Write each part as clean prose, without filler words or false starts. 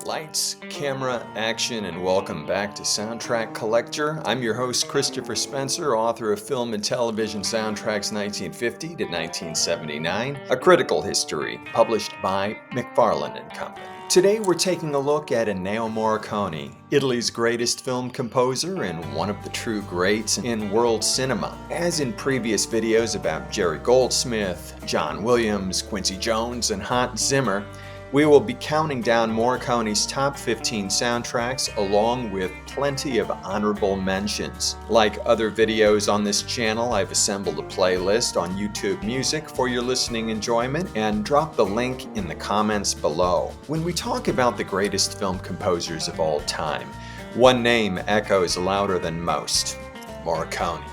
Lights, camera, action, and welcome back to Soundtrack Collector. I'm your host, Christopher Spencer, author of Film and Television Soundtracks 1950 to 1979, a critical history published by McFarlane and Company. Today we're taking a look at Ennio Morricone, Italy's greatest film composer and one of the true greats in world cinema. As in previous videos about Jerry Goldsmith, John Williams, Quincy Jones, and Hans Zimmer, we will be counting down Morricone's top 15 soundtracks along with plenty of honorable mentions. Like other videos on this channel, I've assembled a playlist on YouTube Music for your listening enjoyment and drop the link in the comments below. When we talk about the greatest film composers of all time, one name echoes louder than most: Morricone.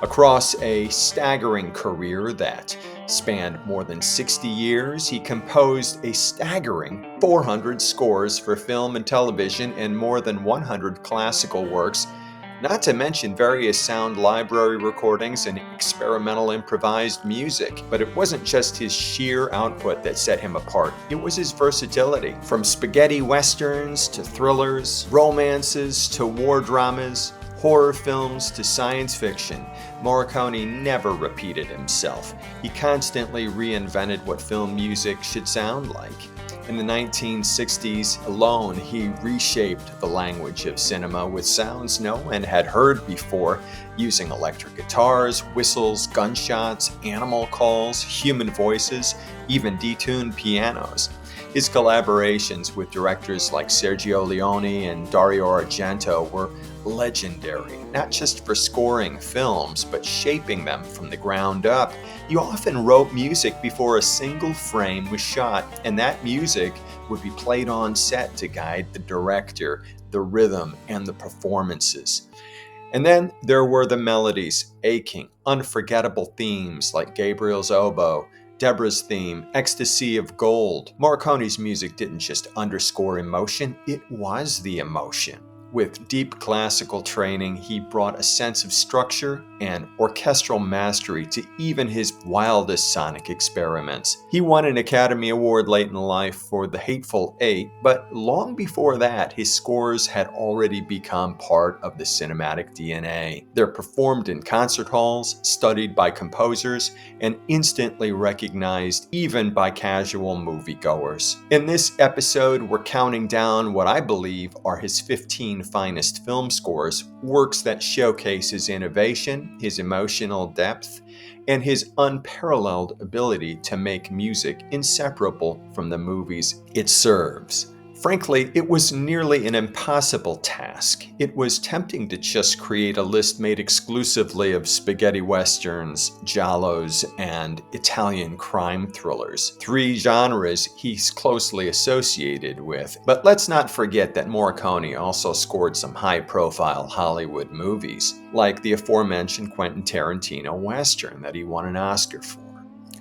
Across a staggering career that spanned more than 60 years, he composed a staggering 400 scores for film and television and more than 100 classical works, not to mention various sound library recordings and experimental improvised music. But it wasn't just his sheer output that set him apart, it was his versatility. From spaghetti westerns to thrillers, romances to war dramas, horror films to science fiction, Morricone never repeated himself. He constantly reinvented what film music should sound like. In the 1960s alone, he reshaped the language of cinema with sounds no one had heard before, using electric guitars, whistles, gunshots, animal calls, human voices, even detuned pianos. His collaborations with directors like Sergio Leone and Dario Argento were legendary, not just for scoring films, but shaping them from the ground up. He often wrote music before a single frame was shot, and that music would be played on set to guide the director, the rhythm, and the performances. And then there were the melodies, aching, unforgettable themes like Gabriel's Oboe, Deborah's theme, Ecstasy of Gold. Morricone's music didn't just underscore emotion, it was the emotion. With deep classical training, he brought a sense of structure and orchestral mastery to even his wildest sonic experiments. He won an Academy Award late in life for The Hateful Eight, but long before that, his scores had already become part of the cinematic DNA. They're performed in concert halls, studied by composers, and instantly recognized even by casual moviegoers. In this episode, we're counting down what I believe are his 15 finest film scores, works that showcase his innovation, his emotional depth, and his unparalleled ability to make music inseparable from the movies it serves. Frankly, it was nearly an impossible task. It was tempting to just create a list made exclusively of spaghetti westerns, giallos, and Italian crime thrillers, three genres he's closely associated with. But let's not forget that Morricone also scored some high-profile Hollywood movies, like the aforementioned Quentin Tarantino western that he won an Oscar for.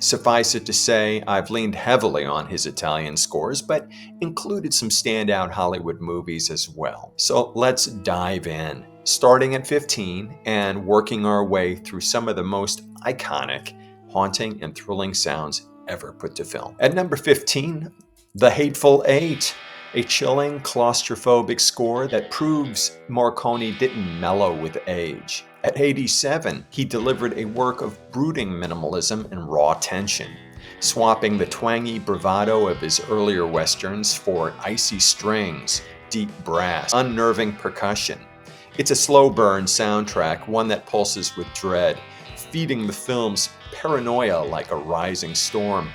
Suffice it to say, I've leaned heavily on his Italian scores, but included some standout Hollywood movies as well. So let's dive in, starting at 15 and working our way through some of the most iconic, haunting, and thrilling sounds ever put to film. At number 15, The Hateful Eight, a chilling, claustrophobic score that proves Morricone didn't mellow with age. At 87, he delivered a work of brooding minimalism and raw tension, swapping the twangy bravado of his earlier westerns for icy strings, deep brass, unnerving percussion. It's a slow burn soundtrack, one that pulses with dread, feeding the film's paranoia like a rising storm.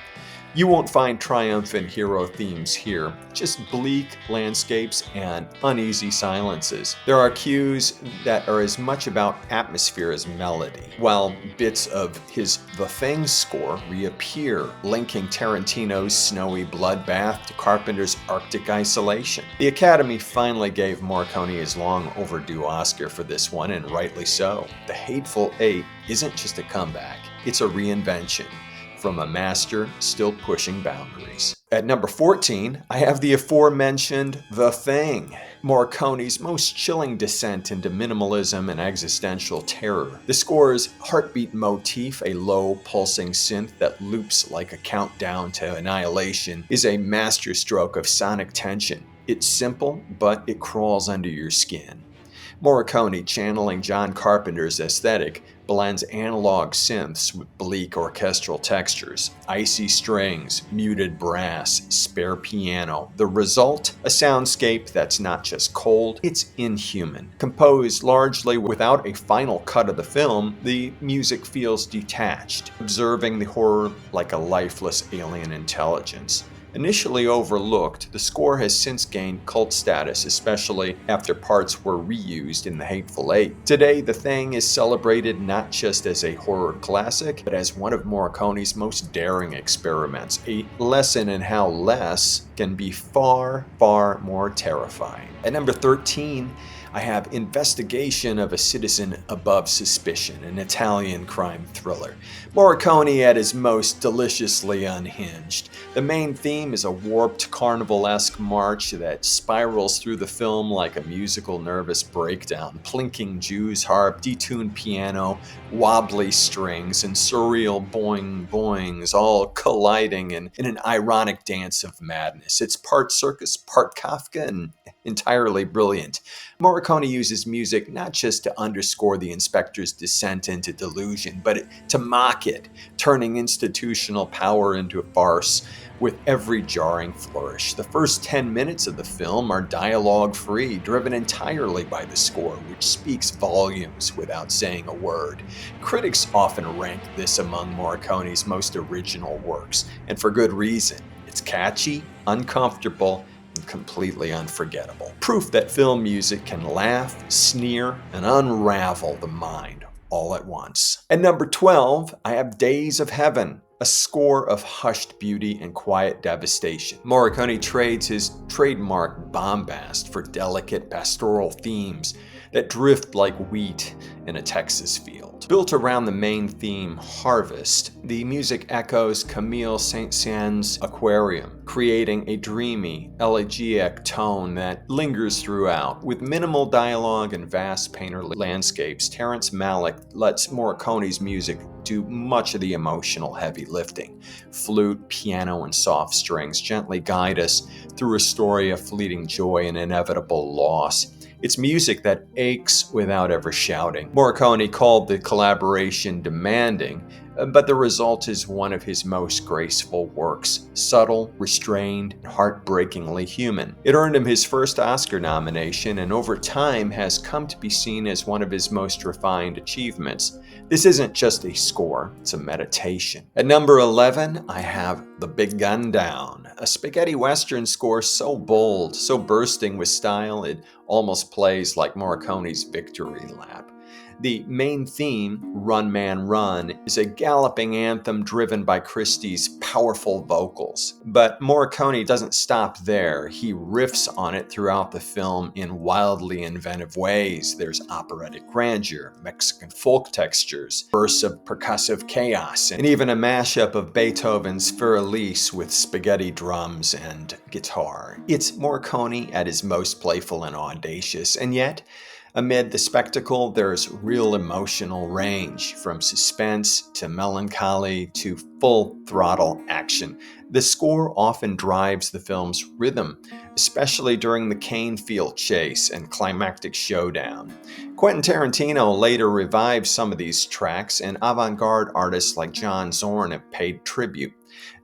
You won't find triumphant hero themes here, just bleak landscapes and uneasy silences. There are cues that are as much about atmosphere as melody, while bits of his The Thing score reappear, linking Tarantino's snowy bloodbath to Carpenter's Arctic isolation. The Academy finally gave Morricone his long overdue Oscar for this one, and rightly so. The Hateful Eight isn't just a comeback, it's a reinvention from a master still pushing boundaries. At number 14, I have the aforementioned The Thing, Morricone's most chilling descent into minimalism and existential terror. The score's heartbeat motif, a low, pulsing synth that loops like a countdown to annihilation, is a masterstroke of sonic tension. It's simple, but it crawls under your skin. Morricone, channeling John Carpenter's aesthetic, blends analog synths with bleak orchestral textures, icy strings, muted brass, spare piano. The result? A soundscape that's not just cold, it's inhuman. Composed largely without a final cut of the film, the music feels detached, observing the horror like a lifeless alien intelligence. Initially overlooked, the score has since gained cult status, especially after parts were reused in The Hateful Eight. Today, The Thing is celebrated not just as a horror classic, but as one of Morricone's most daring experiments, a lesson in how less can be far, far more terrifying. At number 13, I have Investigation of a Citizen Above Suspicion, an Italian crime thriller. Morricone at his most deliciously unhinged. The main theme is a warped carnival-esque march that spirals through the film like a musical nervous breakdown. Plinking Jew's harp, detuned piano, wobbly strings, and surreal boing-boings all colliding in an ironic dance of madness. It's part circus, part Kafka, and entirely brilliant. Morricone uses music not just to underscore the inspector's descent into delusion, but to mock it, turning institutional power into a farce with every jarring flourish. The first 10 minutes of the film are dialogue-free, driven entirely by the score, which speaks volumes without saying a word. Critics often rank this among Morricone's most original works, and for good reason. It's catchy, uncomfortable, and completely unforgettable. Proof that film music can laugh, sneer, and unravel the mind all at once. At number 12, I have Days of Heaven, a score of hushed beauty and quiet devastation. Morricone trades his trademark bombast for delicate pastoral themes that drift like wheat in a Texas field. Built around the main theme, Harvest, the music echoes Camille Saint-Saëns' Aquarium, creating a dreamy, elegiac tone that lingers throughout. With minimal dialogue and vast painterly landscapes, Terrence Malick lets Morricone's music do much of the emotional heavy lifting. Flute, piano, and soft strings gently guide us through a story of fleeting joy and inevitable loss. It's music that aches without ever shouting. Morricone called the collaboration demanding, but the result is one of his most graceful works, subtle, restrained, and heartbreakingly human. It earned him his first Oscar nomination and over time has come to be seen as one of his most refined achievements. This isn't just a score, it's a meditation. At number 11, I have The Big Gun Down, a spaghetti western score so bold, so bursting with style, it almost plays like Morricone's victory lap. The main theme, Run Man Run, is a galloping anthem driven by Christie's powerful vocals. But Morricone doesn't stop there. He riffs on it throughout the film in wildly inventive ways. There's operatic grandeur, Mexican folk textures, bursts of percussive chaos, and even a mashup of Beethoven's Fur-Elise with spaghetti drums and guitar. It's Morricone at his most playful and audacious, and yet, amid the spectacle, there's real emotional range, from suspense to melancholy to full-throttle action. The score often drives the film's rhythm, especially during the cane field chase and climactic showdown. Quentin Tarantino later revived some of these tracks, and avant-garde artists like John Zorn have paid tribute.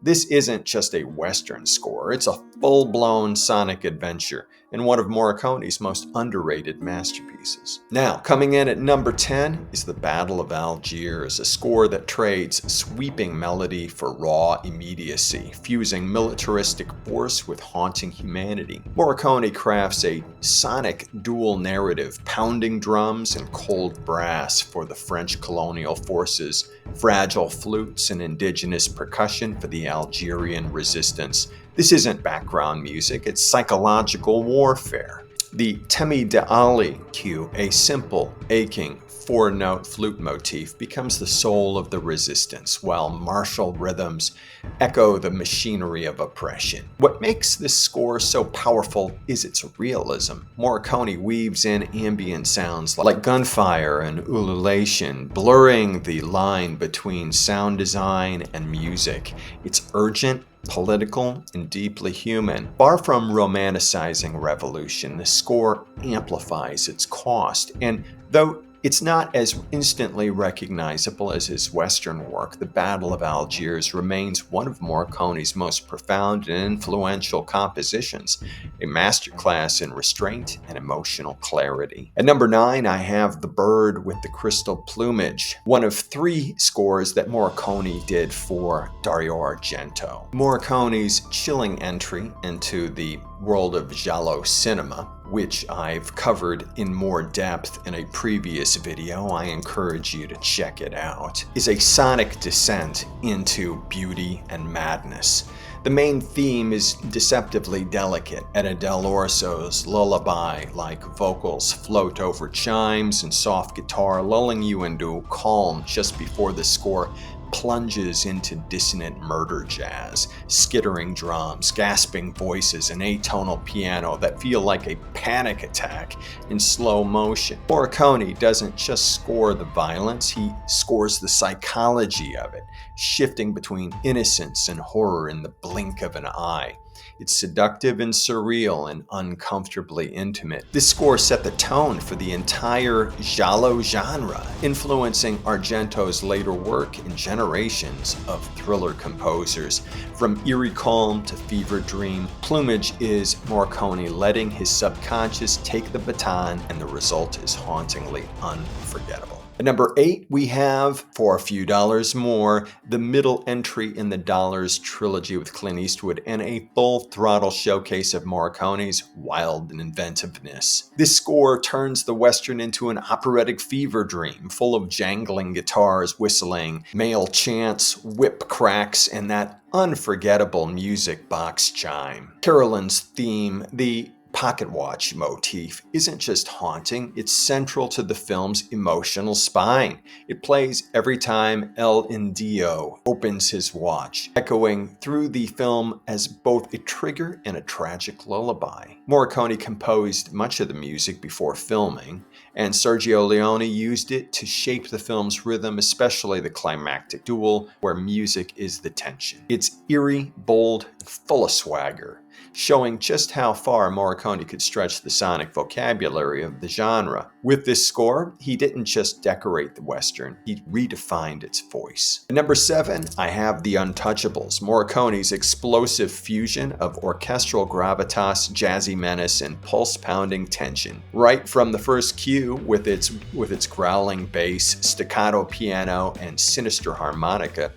This isn't just a Western score, it's a full-blown sonic adventure, and one of Morricone's most underrated masterpieces. Now, coming in at number 10 is The Battle of Algiers, a score that trades sweeping melody for raw immediacy, fusing militaristic force with haunting humanity. Morricone crafts a sonic dual narrative, pounding drums and cold brass for the French colonial forces, fragile flutes and indigenous percussion for the Algerian resistance. This isn't background music, it's psychological warfare. The Temi de Ali cue, a simple, aching, four-note flute motif becomes the soul of the resistance, while martial rhythms echo the machinery of oppression. What makes this score so powerful is its realism. Morricone weaves in ambient sounds like gunfire and ululation, blurring the line between sound design and music. It's urgent, political, and deeply human. Far from romanticizing revolution, the score amplifies its cost, and though it's not as instantly recognizable as his Western work, The Battle of Algiers remains one of Morricone's most profound and influential compositions, a masterclass in restraint and emotional clarity. At number 9, I have The Bird with the Crystal Plumage, one of 3 scores that Morricone did for Dario Argento. Morricone's chilling entry into the world of giallo cinema, which I've covered in more depth in a previous video, I encourage you to check it out, is a sonic descent into beauty and madness. The main theme is deceptively delicate. Etta Del Orso's lullaby-like vocals float over chimes and soft guitar, lulling you into calm just before the score plunges into dissonant murder jazz, skittering drums, gasping voices, and atonal piano that feel like a panic attack in slow motion. Morricone doesn't just score the violence, he scores the psychology of it, shifting between innocence and horror in the blink of an eye. It's seductive and surreal and uncomfortably intimate. This score set the tone for the entire giallo genre, influencing Argento's later work in generations of thriller composers. From eerie calm to fever dream, Plumage is Morricone letting his subconscious take the baton, and the result is hauntingly unforgettable. At number 8, we have, for a few dollars more, the middle entry in the Dollars Trilogy with Clint Eastwood and a full-throttle showcase of Morricone's wild inventiveness. This score turns the Western into an operatic fever dream, full of jangling guitars, whistling, male chants, whip cracks, and that unforgettable music box chime. Carolyn's theme, the pocket watch motif, isn't just haunting, it's central to the film's emotional spine. It plays every time El Indio opens his watch, echoing through the film as both a trigger and a tragic lullaby. Morricone composed much of the music before filming, and Sergio Leone used it to shape the film's rhythm, especially the climactic duel where music is the tension. It's eerie, bold, and full of swagger, showing just how far Morricone could stretch the sonic vocabulary of the genre. With this score, he didn't just decorate the Western, he redefined its voice. At number 7, I have The Untouchables, Morricone's explosive fusion of orchestral gravitas, jazzy menace, and pulse-pounding tension. Right from the first cue, with its growling bass, staccato piano, and sinister harmonica,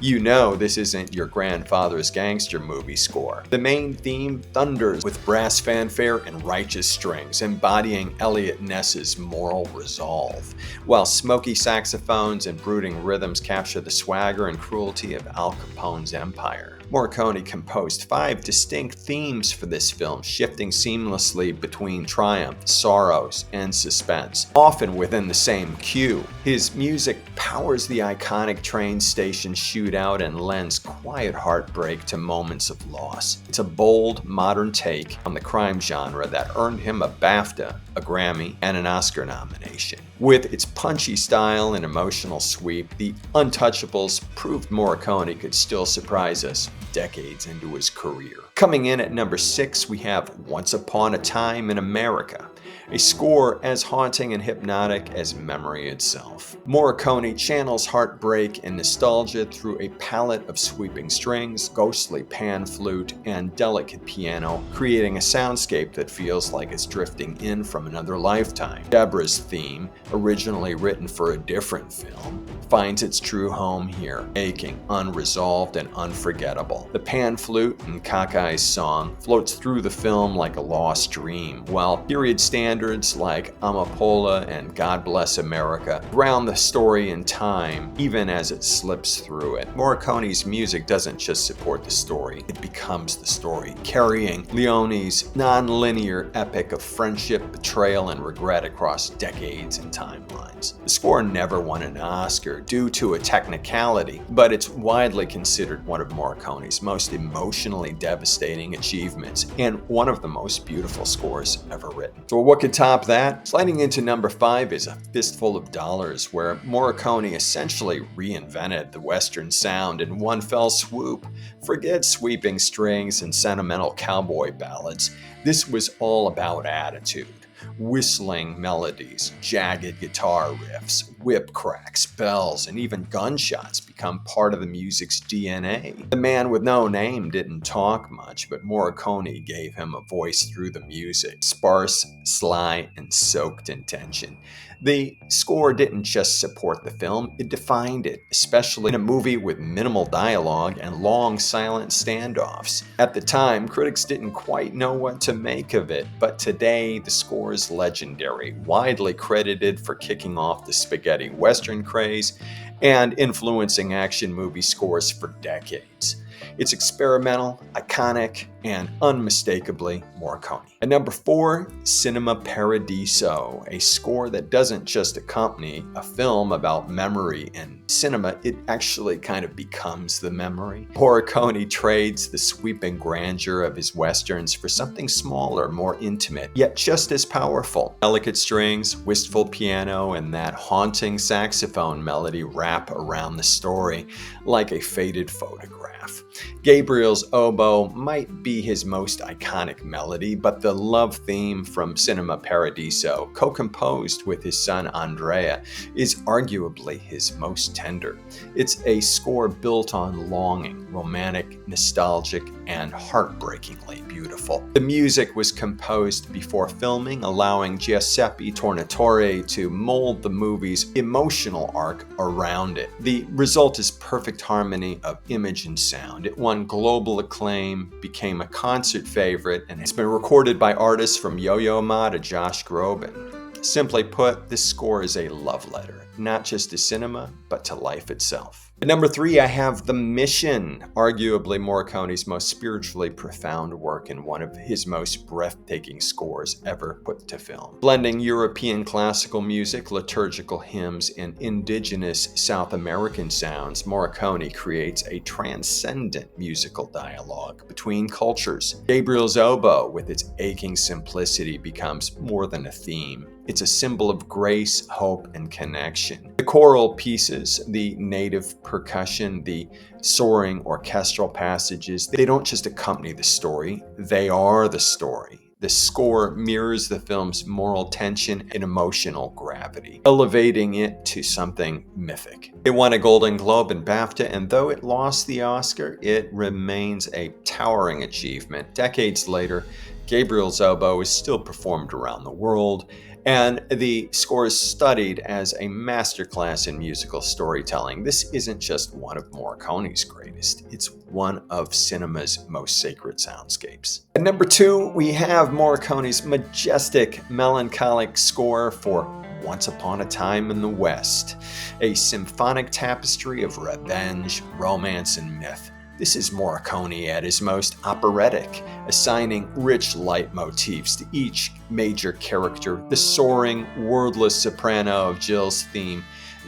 you know this isn't your grandfather's gangster movie score. The main theme thunders with brass fanfare and righteous strings, embodying Elliot Ness's moral resolve, while smoky saxophones and brooding rhythms capture the swagger and cruelty of Al Capone's empire. Morricone composed 5 distinct themes for this film, shifting seamlessly between triumph, sorrows, and suspense, often within the same cue. His music powers the iconic train station shootout and lends quiet heartbreak to moments of loss. It's a bold, modern take on the crime genre that earned him a BAFTA, a Grammy, and an Oscar nomination. With its punchy style and emotional sweep, The Untouchables proved Morricone could still surprise us decades into his career. Coming in at number 6, we have Once Upon a Time in America, a score as haunting and hypnotic as memory itself. Morricone channels heartbreak and nostalgia through a palette of sweeping strings, ghostly pan flute, and delicate piano, creating a soundscape that feels like it's drifting in from another lifetime. Deborah's theme, originally written for a different film, finds its true home here, aching, unresolved, and unforgettable. The pan flute and Kakai's song floats through the film like a lost dream, while period standards standards like Amapola and God Bless America ground the story in time, even as it slips through it. Morricone's music doesn't just support the story, it becomes the story, carrying Leone's non-linear epic of friendship, betrayal, and regret across decades and timelines. The score never won an Oscar due to a technicality, but it's widely considered one of Morricone's most emotionally devastating achievements and one of the most beautiful scores ever written. So what could top that? Sliding into number 5 is A Fistful of Dollars, where Morricone essentially reinvented the Western sound in one fell swoop. Forget sweeping strings and sentimental cowboy ballads. This was all about attitude. Whistling melodies, jagged guitar riffs, whip cracks, bells, and even gunshots become part of the music's DNA. The man with no name didn't talk much, but Morricone gave him a voice through the music, sparse, sly, and soaked in tension. The score didn't just support the film, it defined it, especially in a movie with minimal dialogue and long silent standoffs. At the time, critics didn't quite know what to make of it, but today the score is legendary, widely credited for kicking off the spaghetti western craze and influencing action movie scores for decades. It's experimental, iconic, and unmistakably Morricone. At number 4, Cinema Paradiso, a score that doesn't just accompany a film about memory and cinema, it actually kind of becomes the memory. Morricone trades the sweeping grandeur of his westerns for something smaller, more intimate, yet just as powerful. Delicate strings, wistful piano, and that haunting saxophone melody wrap around the story like a faded photograph. Gabriel's oboe might be his most iconic melody, but the love theme from Cinema Paradiso, co-composed with his son Andrea, is arguably his most tender. It's a score built on longing, romantic, nostalgic, and heartbreakingly beautiful. The music was composed before filming, allowing Giuseppe Tornatore to mold the movie's emotional arc around it. The result is perfect harmony of image and sound. It won global acclaim, became a concert favorite, and it's been recorded by artists from Yo-Yo Ma to Josh Groban. Simply put, this score is a love letter, not just to cinema, but to life itself. At number 3, I have The Mission, arguably Morricone's most spiritually profound work and one of his most breathtaking scores ever put to film. Blending European classical music, liturgical hymns, and indigenous South American sounds, Morricone creates a transcendent musical dialogue between cultures. Gabriel's oboe, with its aching simplicity, becomes more than a theme. It's a symbol of grace, hope, and connection. The choral pieces, the native percussion, the soaring orchestral passages, they don't just accompany the story, they are the story. The score mirrors the film's moral tension and emotional gravity, elevating it to something mythic. It won a Golden Globe and BAFTA, and though it lost the Oscar, it remains a towering achievement. Decades later, Gabriel's oboe is still performed around the world, and the score is studied as a masterclass in musical storytelling. This isn't just one of Morricone's greatest, it's one of cinema's most sacred soundscapes. At number 2, we have Morricone's majestic, melancholic score for Once Upon a Time in the West, a symphonic tapestry of revenge, romance, and myth. This is Morricone at his most operatic, assigning rich leitmotifs to each major character. The soaring, wordless soprano of Jill's theme,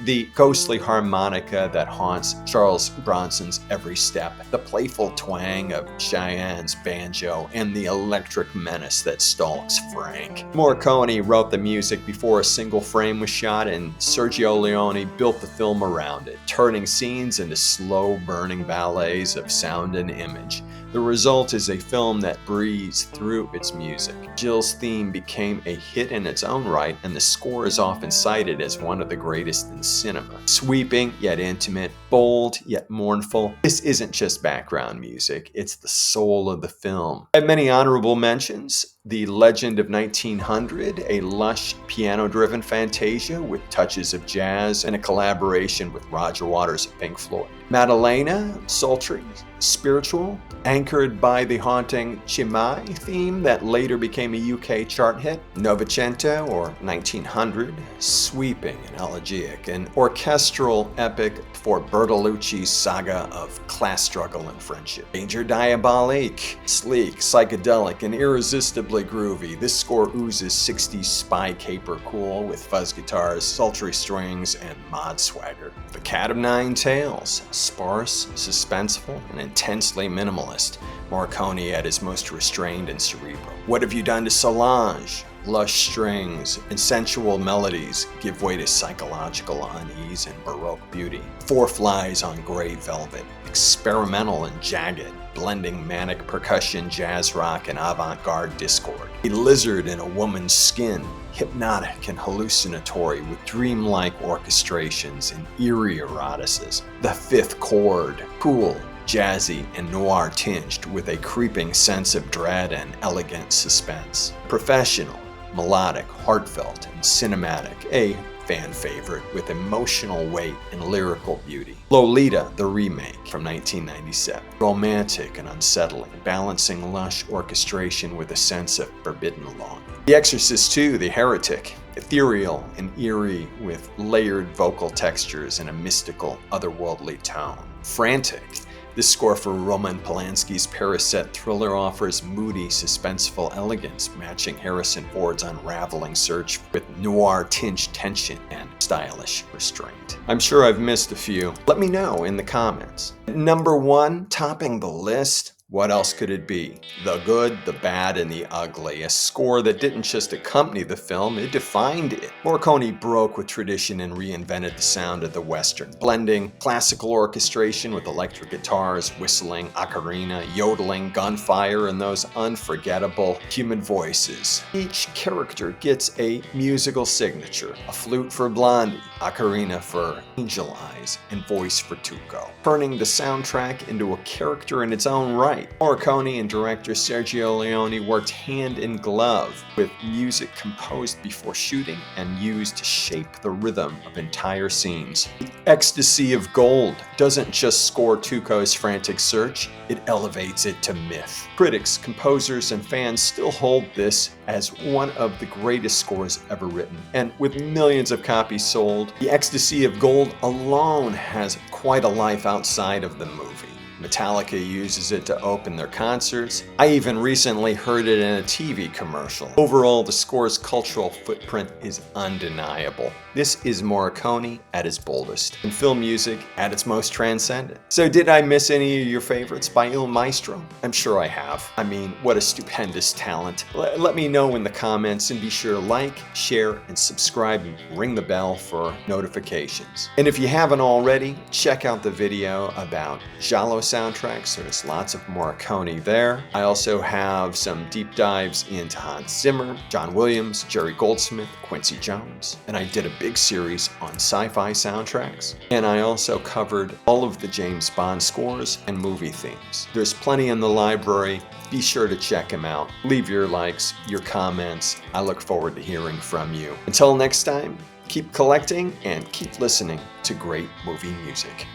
the ghostly harmonica that haunts Charles Bronson's every step, the playful twang of Cheyenne's banjo, and the electric menace that stalks Frank. Morricone wrote the music before a single frame was shot, and Sergio Leone built the film around it, turning scenes into slow-burning ballets of sound and image. The result is a film that breathes through its music. Jill's theme became a hit in its own right, and the score is often cited as one of the greatest in cinema. Sweeping yet intimate, bold yet mournful. This isn't just background music, it's the soul of the film. I have many honorable mentions. The Legend of 1900, a lush piano-driven fantasia with touches of jazz and a collaboration with Roger Waters of Pink Floyd. Maddalena, sultry, spiritual, anchored by the haunting Chimay theme that later became a UK chart hit. Novecento, or 1900, sweeping and elegiac, an orchestral epic for Bertolucci's saga of class struggle and friendship. Danger Diabolique, sleek, psychedelic, and irresistibly groovy, this score oozes 60s spy caper cool with fuzz guitars, sultry strings, and mod swagger. The Cat of Nine Tails, sparse, suspenseful, and intensely minimalist. Morricone at his most restrained and cerebral. What Have You Done to Solange? Lush strings and sensual melodies give way to psychological unease and baroque beauty. Four Flies on Grey Velvet, experimental and jagged, blending manic percussion, jazz rock, and avant-garde discord. A Lizard in a Woman's Skin, hypnotic and hallucinatory with dreamlike orchestrations and eerie eroticism. The Fifth Chord, cool, jazzy, and noir tinged with a creeping sense of dread and elegant suspense. Professional, melodic, heartfelt, and cinematic, a fan favorite with emotional weight and lyrical beauty. Lolita, the remake from 1997. Romantic and unsettling, balancing lush orchestration with a sense of forbidden longing. The Exorcist II, The Heretic. Ethereal and eerie with layered vocal textures and a mystical, otherworldly tone. Frantic. This score for Roman Polanski's Paraset thriller offers moody, suspenseful elegance, matching Harrison Ford's unraveling search with noir-tinged tension and stylish restraint. I'm sure I've missed a few. Let me know in the comments. Number 1, topping the list. What else could it be? The Good, the Bad, and the Ugly, a score that didn't just accompany the film, it defined it. Morricone broke with tradition and reinvented the sound of the Western, blending classical orchestration with electric guitars, whistling, ocarina, yodeling, gunfire, and those unforgettable human voices. Each character gets a musical signature, a flute for Blondie, ocarina for Angel Eyes, and voice for Tuco, turning the soundtrack into a character in its own right. Morricone and director Sergio Leone worked hand in glove with music composed before shooting and used to shape the rhythm of entire scenes. The Ecstasy of Gold doesn't just score Tuco's frantic search, it elevates it to myth. Critics, composers, and fans still hold this as one of the greatest scores ever written, and with millions of copies sold, The Ecstasy of Gold alone has quite a life outside of the movie. Metallica uses it to open their concerts. I even recently heard it in a TV commercial. Overall, the score's cultural footprint is undeniable. This is Morricone at his boldest, and film music at its most transcendent. So did I miss any of your favorites by Il Maestro? I'm sure I have. I mean, what a stupendous talent. Let me know in the comments, and be sure to like, share, and subscribe, and ring the bell for notifications. And if you haven't already, check out the video about Giallo soundtracks. There's lots of Morricone there. I also have some deep dives into Hans Zimmer, John Williams, Jerry Goldsmith, Quincy Jones, and I did a big series on sci-fi soundtracks. And I also covered all of the James Bond scores and movie themes. There's plenty in the library. Be sure to check them out. Leave your likes, your comments. I look forward to hearing from you. Until next time, keep collecting and keep listening to great movie music.